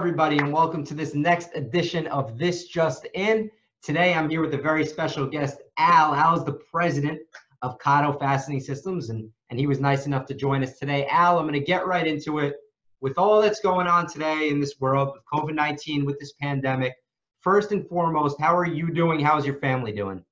everybody, and welcome to this next edition of This Just In. Today, I'm here with a very special guest, Al. Al is the president of KATO Fastening Systems, and he was nice enough to join us today. Al, I'm going to get right into it. With all that's going on today in this world, with COVID-19, with this pandemic, first and foremost, how are you doing? How's your family doing?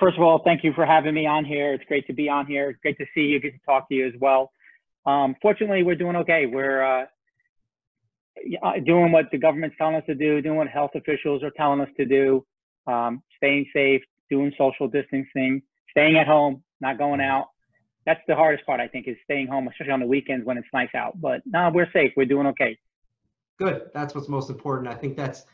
First of all, thank you for having me on here. It's great to be on here. It's great to see you, get to talk to you as well. Fortunately, we're doing okay. We're doing what the government's telling us to do, doing what health officials are telling us to do, staying safe, doing social distancing, staying at home, not going out. That's the hardest part, I think, is staying home, especially on the weekends when it's nice out. But no, we're safe. We're doing okay. Good. That's what's most important. I think that's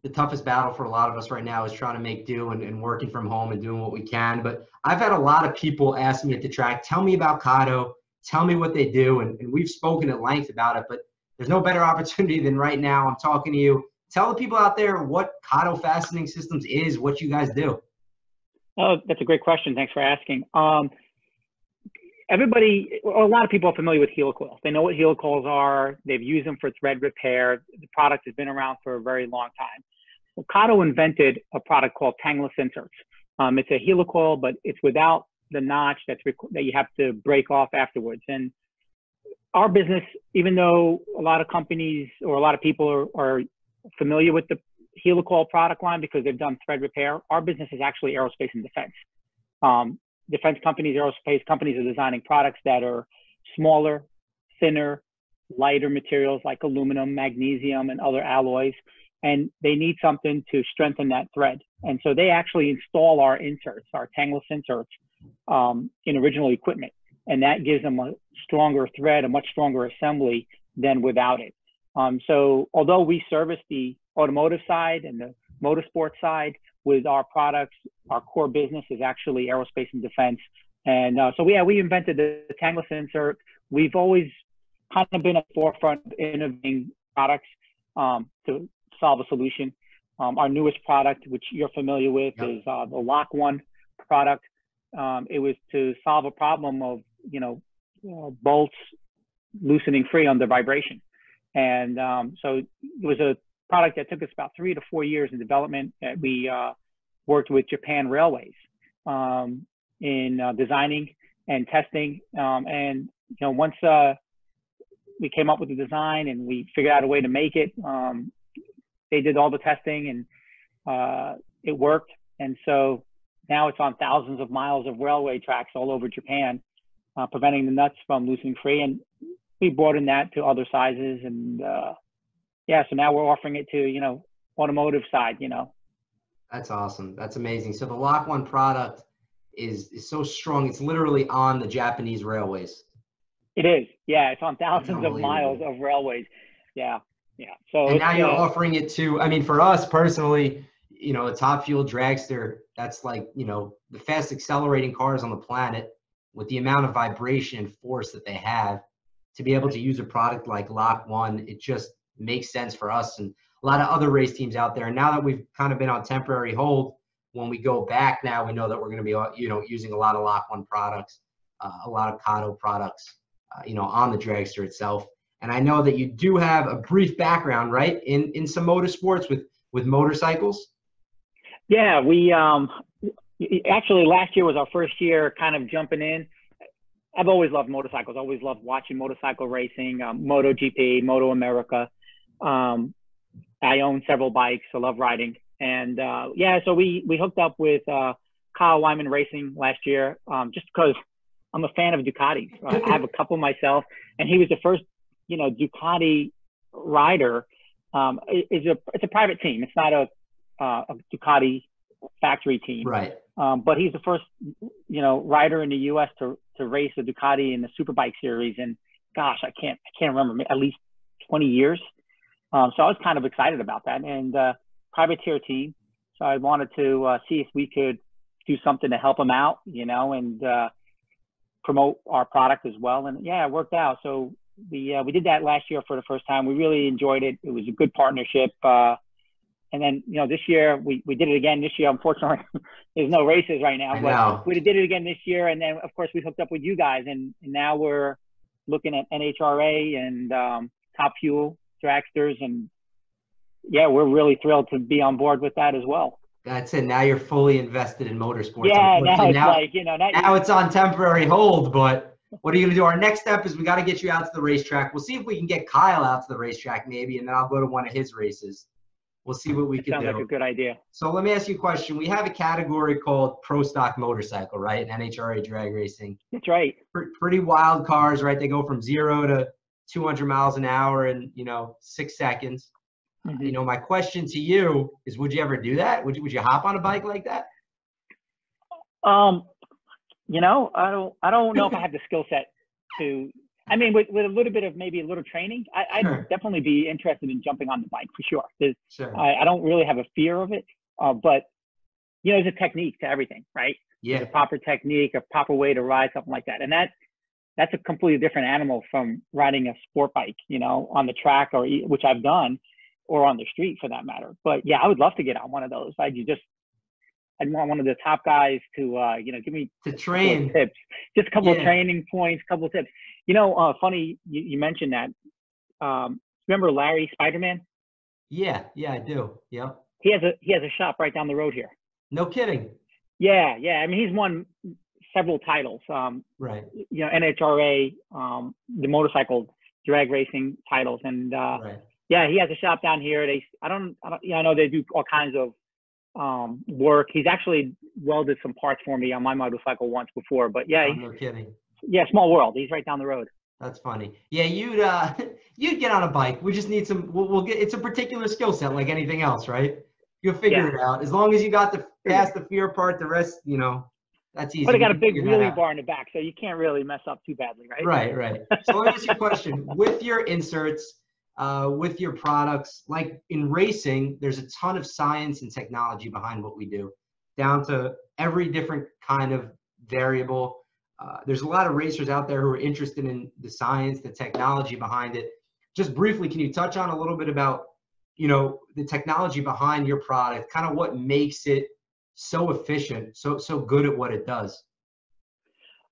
the toughest battle for a lot of us right now, is trying to make do and working from home and doing what we can. But I've had a lot of people ask me at the track, tell me about KATO, tell me what they do. And we've spoken at length about it, but there's no better opportunity than right now. I'm talking to you. Tell the people out there what KATO Fastening Systems is, what you guys do. Oh, that's a great question. Thanks for asking. Everybody, or a lot of people are familiar with helicoils. They know what helicoils are. They've used them for thread repair. The product has been around for a very long time. Well, KATO invented a product called Tangless inserts. It's a helicoil, but it's without the notch that you have to break off afterwards. And our business, even though a lot of companies or a lot of people are familiar with the helicoil product line because they've done thread repair, our business is actually aerospace and defense. Defense companies, aerospace companies are designing products that are smaller, thinner, lighter materials like aluminum, magnesium, and other alloys. And they need something to strengthen that thread. And so they actually install our inserts, our Tangless inserts, in original equipment. And that gives them a stronger thread, a much stronger assembly than without it. So although we service the automotive side and the motorsport side with our products, our core business is actually aerospace and defense. And so yeah, we invented the Tangless insert. We've always kind of been at the forefront of innovating products to solve a solution. Our newest product, which you're familiar with, is the LockOne product. It was to solve a problem of, bolts loosening free under vibration. And so it was a product that took us about 3 to 4 years in development. That we worked with Japan Railways in designing and testing. And once we came up with the design and we figured out a way to make it, they did all the testing and it worked. And so now it's on thousands of miles of railway tracks all over Japan, preventing the nuts from loosening free. And we broadened that to other sizes. And yeah, so now we're offering it to, automotive side, That's awesome. That's amazing. So the LockOne product is so strong. It's literally on the Japanese railways. It is. Yeah, it's on thousands of miles of railways. Yeah, yeah. So and now you're offering it to, I mean, for us personally, a top fuel dragster, that's like, the fast accelerating cars on the planet, with the amount of vibration and force that they have, to be able to use a product like LockOne, it just makes sense for us and a lot of other race teams out there. And now that we've kind of been on temporary hold, when we go back now, we know that we're going to be, using a lot of LockOne products, a lot of KATO products, on the dragster itself. And I know that you do have a brief background, right, in some motorsports with motorcycles. Yeah, we actually last year was our first year kind of jumping in. I've always loved motorcycles. Always loved watching motorcycle racing, MotoGP, Moto America. I own several bikes. I love riding. And yeah, so we hooked up with Kyle Wyman Racing last year, just because I'm a fan of Ducatis. I have a couple myself, and he was the first, Ducati rider. It's a private team. It's not a Ducati factory team. Right. But he's the first, rider in the U.S. to race a Ducati in the Superbike series. And gosh, I can't remember, at least 20 years. So I was kind of excited about that, and privateer team. So I wanted to see if we could do something to help them out, and promote our product as well. And yeah, it worked out. So we did that last year for the first time. We really enjoyed it. It was a good partnership. And then, this year we did it again this year. Unfortunately, there's no races right now, but we did it again this year. And then of course we hooked up with you guys, and now we're looking at NHRA and Top Fuel dragsters, and yeah, we're really thrilled to be on board with that as well. That's it. Now you're fully invested in motorsports. Yeah, now it's now, like, you know, now it's on temporary hold, but what are you going to do? Our next step is we got to get you out to the racetrack. We'll see if we can get Kyle out to the racetrack maybe, and then I'll go to one of his races. We'll see what we can do. Sounds like a good idea. So let me ask you a question. We have a category called Pro Stock Motorcycle, right? NHRA drag racing. That's right. Pretty wild cars, right? They go from 0 to 200 miles an hour in, 6 seconds. Mm-hmm. My question to you is, would you ever do that? Would you hop on a bike like that? I don't know if I have the skill set to. I mean, with a little bit of maybe a little training, I'd Sure. definitely be interested in jumping on the bike for sure. Sure. I don't really have a fear of it, but there's a technique to everything, right? Yeah. There's a proper technique, a proper way to ride something like that, and that's a completely different animal from riding a sport bike, on the track which I've done, or on the street for that matter. But yeah, I would love to get on one of those. I'd want one of the top guys to, give me to train tips, just a couple of training points, couple of tips. Funny you mentioned that. Remember Larry Spider-Man? Yeah, I do. Yeah. He has a shop right down the road here. No kidding. Yeah. I mean, he's won several titles. Right. NHRA, the motorcycle drag racing titles, and right. Yeah, he has a shop down here. I know they do all kinds of work. He's actually welded some parts for me on my motorcycle once before, but yeah. No kidding. Yeah, small world. He's right down the road. That's funny. Yeah, you'd get on a bike. We just need some. We'll get. It's a particular skill set, like anything else, right? You'll figure it out. As long as you got past the fear part, the rest, that's easy. But I got a big wheelie bar in the back, so you can't really mess up too badly, right? Right. So let me ask you a question. With your inserts, with your products, like in racing, there's a ton of science and technology behind what we do, down to every different kind of variable. There's a lot of racers out there who are interested in the science, the technology behind it. Just briefly, can you touch on a little bit about, the technology behind your product, kind of what makes it so efficient, so good at what it does?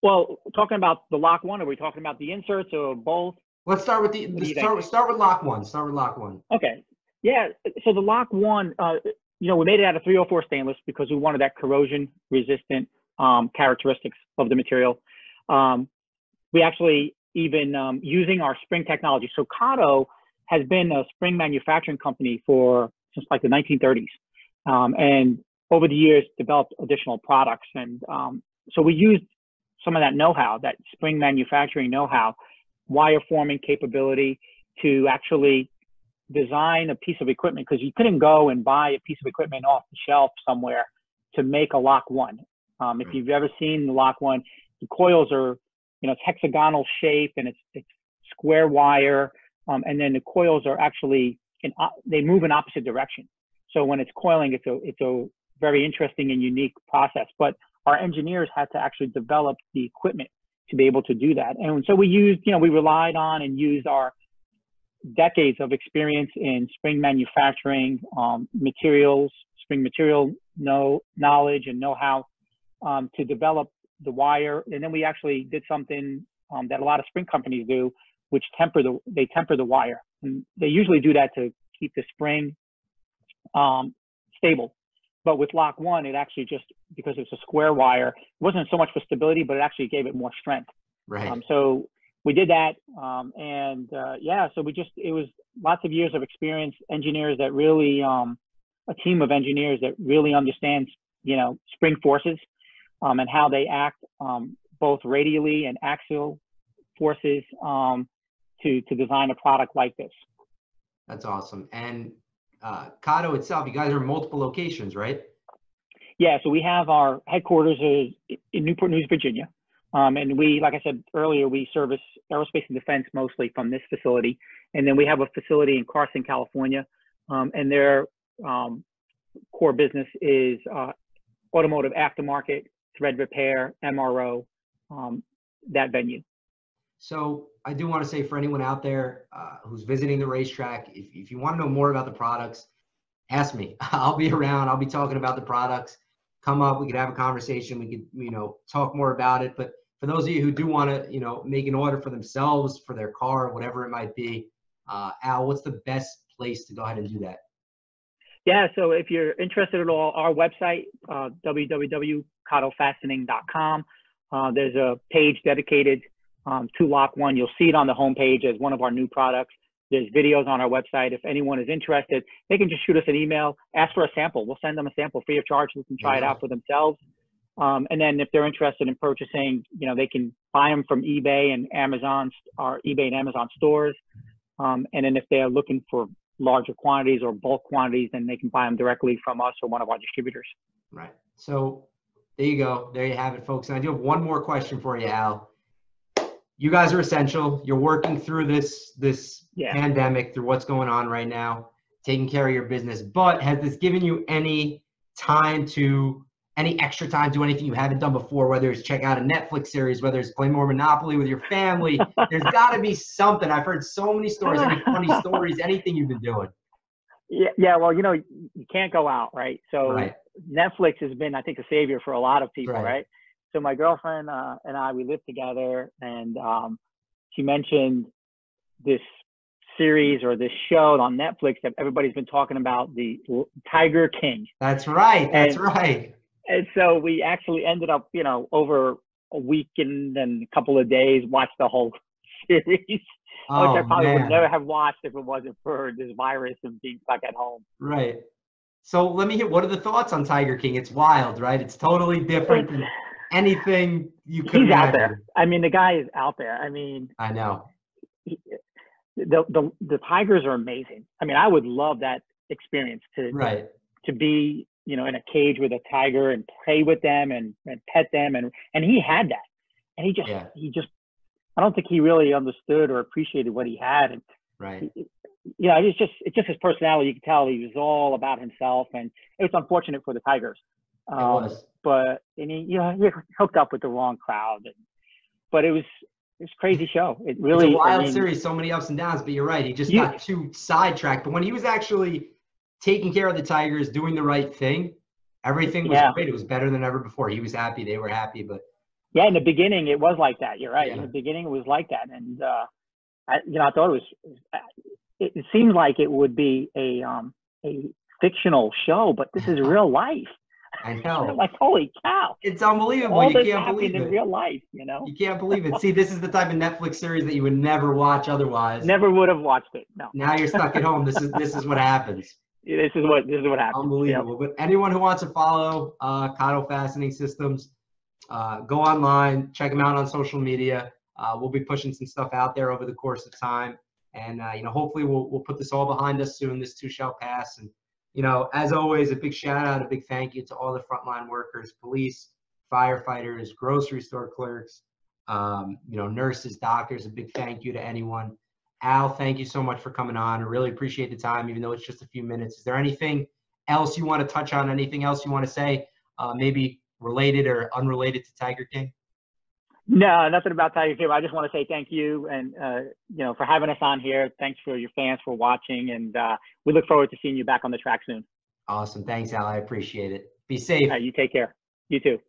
Well, talking about the LockOne, are we talking about the inserts or both? Let's start with start with LockOne. Start with LockOne. Okay. Yeah. So the LockOne, we made it out of 304 stainless because we wanted that corrosion resistant characteristics of the material. We actually even using our spring technology. So KATO has been a spring manufacturing company since like the 1930s, and over the years developed additional products. And so we used some of that know-how, that spring manufacturing know-how, wire forming capability, to actually design a piece of equipment, because you couldn't go and buy a piece of equipment off the shelf somewhere to make a LockOne. If you've ever seen the LockOne, the coils are, it's hexagonal shape, and it's square wire, and then the coils are actually they move in opposite direction. So when it's coiling, it's a very interesting and unique process. But our engineers had to actually develop the equipment to be able to do that. And so we relied on and used our decades of experience in spring manufacturing, spring material knowledge and know-how to develop the wire. And then we actually did something that a lot of spring companies do, which they temper the wire. And they usually do that to keep the spring stable. But with LockOne, it actually just, because it's a square wire, it wasn't so much for stability, but it actually gave it more strength. Right. So we did that. So it was lots of years of experience, engineers that really, a team of engineers that really understands, spring forces and how they act, both radially and axial forces, to design a product like this. That's awesome. And KATO itself, you guys are in multiple locations, right? Yeah, so we have our headquarters in Newport News, Virginia. And we, like I said earlier, we service aerospace and defense mostly from this facility. And then we have a facility in Carson, California. And their core business is automotive aftermarket, thread repair, MRO, that venue. So I do want to say, for anyone out there who's visiting the racetrack, if you want to know more about the products, ask me. I'll be around. I'll be talking about the products. Come up. We could have a conversation. We could, talk more about it. But for those of you who do want to, make an order for themselves, for their car, whatever it might be, Al, what's the best place to go ahead and do that? Yeah, so if you're interested at all, our website, www.katofastening.com, there's a page dedicated to LockOne. You'll see it on the homepage as one of our new products. There's videos on our website. If anyone is interested, they can just shoot us an email, ask for a sample. We'll send them a sample free of charge. They can try it out for themselves. And then if they're interested in purchasing, you know, they can buy them from eBay and Amazon, our eBay and Amazon stores. And then if they're looking for larger quantities or bulk quantities, then they can buy them directly from us or one of our distributors. Right. So there you go. There you have it, folks. And I do have one more question for you, Al. You guys are essential. You're working through this pandemic, through what's going on right now, taking care of your business. But has this given you any extra time to do anything you haven't done before, whether it's check out a Netflix series, whether it's play more Monopoly with your family? There's got to be something. I've heard so many stories, any funny stories, anything you've been doing. Yeah. Well, you know, you can't go out, right? So Netflix has been, I think, a savior for a lot of people, right? So my girlfriend and I, we live together, and she mentioned this series or this show on Netflix that everybody's been talking about, the Tiger King. That's right. That's right. And so we actually ended up, you know, over a weekend and a couple of days, watched the whole series, which I probably would never have watched if it wasn't for this virus and being stuck at home. Right. So let me hear, what are the thoughts on Tiger King? It's wild, right? It's totally different than anything you could imagine. He's out there. I mean, the guy is out there. I mean, I know. The tigers are amazing. I mean, I would love that experience to be, you know, in a cage with a tiger and play with them and pet them. And he had that. And he just, I don't think he really understood or appreciated what he had. And it's just his personality. You could tell he was all about himself, and it was unfortunate for the tigers. It was. But he hooked up with the wrong crowd. But it was a crazy show. It really, it's a wild series, so many ups and downs. But you're right. He just got too sidetracked. But when he was actually taking care of the tigers, doing the right thing, everything was great. It was better than ever before. He was happy. They were happy. But in the beginning, it was like that. You're right. In the beginning, it was like that. And I thought it seemed like it would be a fictional show, but this is real life. I know. Like, holy cow. It's unbelievable. All you this can't believe it. in real life, you know? You can't believe it. See, this is the type of Netflix series that you would never watch otherwise. Never would have watched it. No. Now you're stuck at home. This is what happens. This is what happens. Unbelievable. But anyone who wants to follow KATO Fastening Systems, go online, check them out on social media. We'll be pushing some stuff out there over the course of time. And, hopefully we'll put this all behind us soon. This too shall pass. And, as always, a big shout out, a big thank you to all the frontline workers, police, firefighters, grocery store clerks, nurses, doctors. A big thank you to anyone. Al, thank you so much for coming on. I really appreciate the time, even though it's just a few minutes. Is there anything else you want to touch on? Anything else you want to say? Maybe related or unrelated to Tiger King? No, nothing about Tiger King. I just want to say thank you and, for having us on here. Thanks for your fans for watching. And we look forward to seeing you back on the track soon. Awesome. Thanks, Al. I appreciate it. Be safe. You take care. You too.